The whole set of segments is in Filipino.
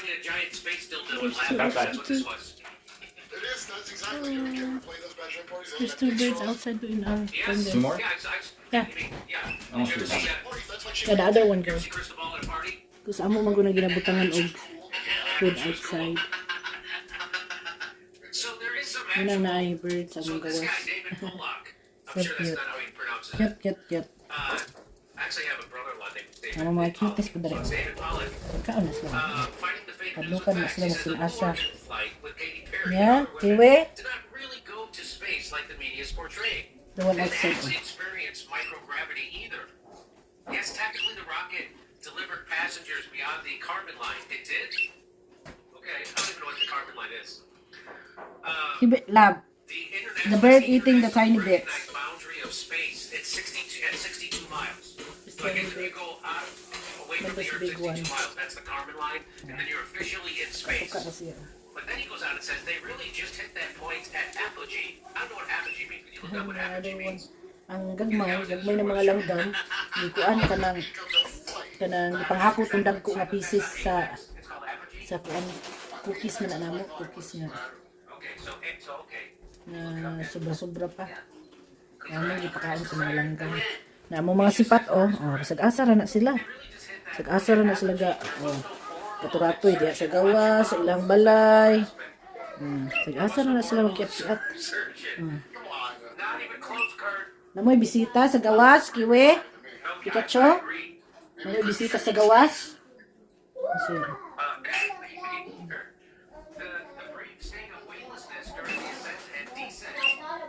finding a giant space dildo in lab. That's what this was. It is. That's exactly. You ever play those bachelor parties? There's two birds outside in our window. Two more? Yeah. Oh, sure. Yeah, the other one, girl. See crystal ball at a party? Kasi amo man guna ginabutangan og food outside. So there is some Yun ang actual. naay birds sa So mga this gawas. guy, David Pollock, I'm So sure that's cute. not how he pronounces Cute, it. cute, cute. I actually have a brother-in-law named David. Ang mga cuties pa So dali. it's David Pollock. Kaon na sila. Finding the fake news Kadlukan na facts. sila He na says the sinasa. Voyager flight with Katy Perry Yeah, and other kiwi. women did not really go to space like the media is portraying. The one They outside. didn't actually experience microgravity either. Yes, technically the rocket delivered passengers beyond the carbon line. It did? Okay, I don't even know what the carbon line is. Lab. The bird eating the tiny bits. Boundary of space. It's 62 miles. So I guess if you go out away from the Earth 62 miles, that's the carbon line, and then you're officially in space. Tuka na siya. But then he goes on and says they really just hit that point at apogee. I don't know what apogee means. Can you look up what apogee means? Ang gagmay ng mga langgam, ikuan kanang ipanghakot ng dagko nga pieces sa kuan cookies man na namo, cookies nga Okay, so okay. na sobra-sobra pa. Ano ipakaon sa mga langgam. Na mo mga sipat sag-asa ra na sila. Sag-asa ra na sila ga. Katuratoy diya sa gawa, sa ilang balay. Sag-asa ra na sila magkiat-kiat. Not even close, Kurt. Namoy bisita sa gawas, kiwi. Pikachu. Namoy bisita sa gawas. Kasi, The brief state of weightlessness during the ascent and descent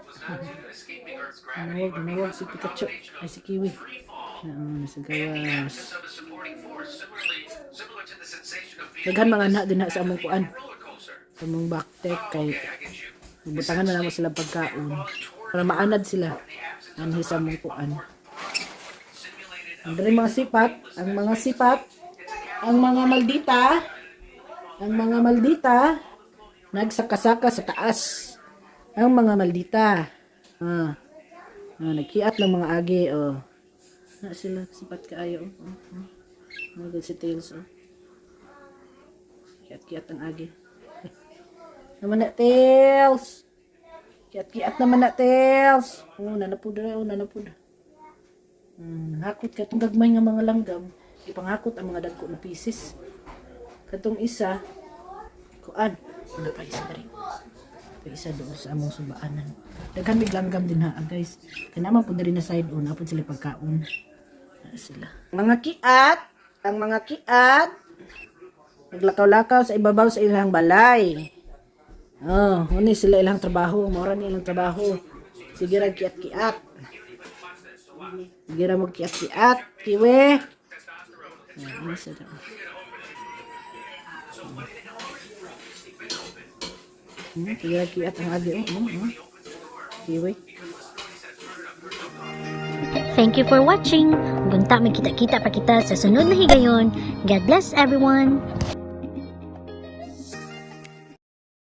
was not due to escaping Earth's gravity, but nawag because si of a Pikachu. combination Ay, of si Kiwi. free fall Sa and the gawas. absence of a supporting force, similar to the sensation of being Daghan mga anak din na sa among kuan. roller coaster. Sa among backdeck kay Okay, I get you. butangan na naman sila pagkaon. Para maanad sila. Anhi sa among kuan. Ang mga sipat, ang mga maldita, nagsakasaka sa taas. Ang mga maldita. Nagkiat ng mga agi, Na sila, sipat kaayo, Mga si Tails, Kiat-kiat ang agi. Naman na, Tails! Kiat-kiat naman na, Tails! Nanapod. Hakot ka itong gagmay nga mga langgam. Ipanghakot ang mga dagko na pieces. Katong isa, kuan, pa isa na rin. Pa isa doon sa among subaanan. Daghan may langgam din guys. Kanaman po na rin na side on. Apod sila pagkaon. Sila. Ang mga kiat, naglakaw-lakaw sa ibabaw sa ilang balay. Ini sila ilang trabaho. Mora ni ilang trabaho. Sige ra kiat-kiat. Sige ra mo kiat-kiat. Kiwi. Ini sila. Sige ra kiat ang agi. Kiwi. Thank you for watching. Gunta, magkita-kita pa kita sa sunod na higayon. God bless everyone.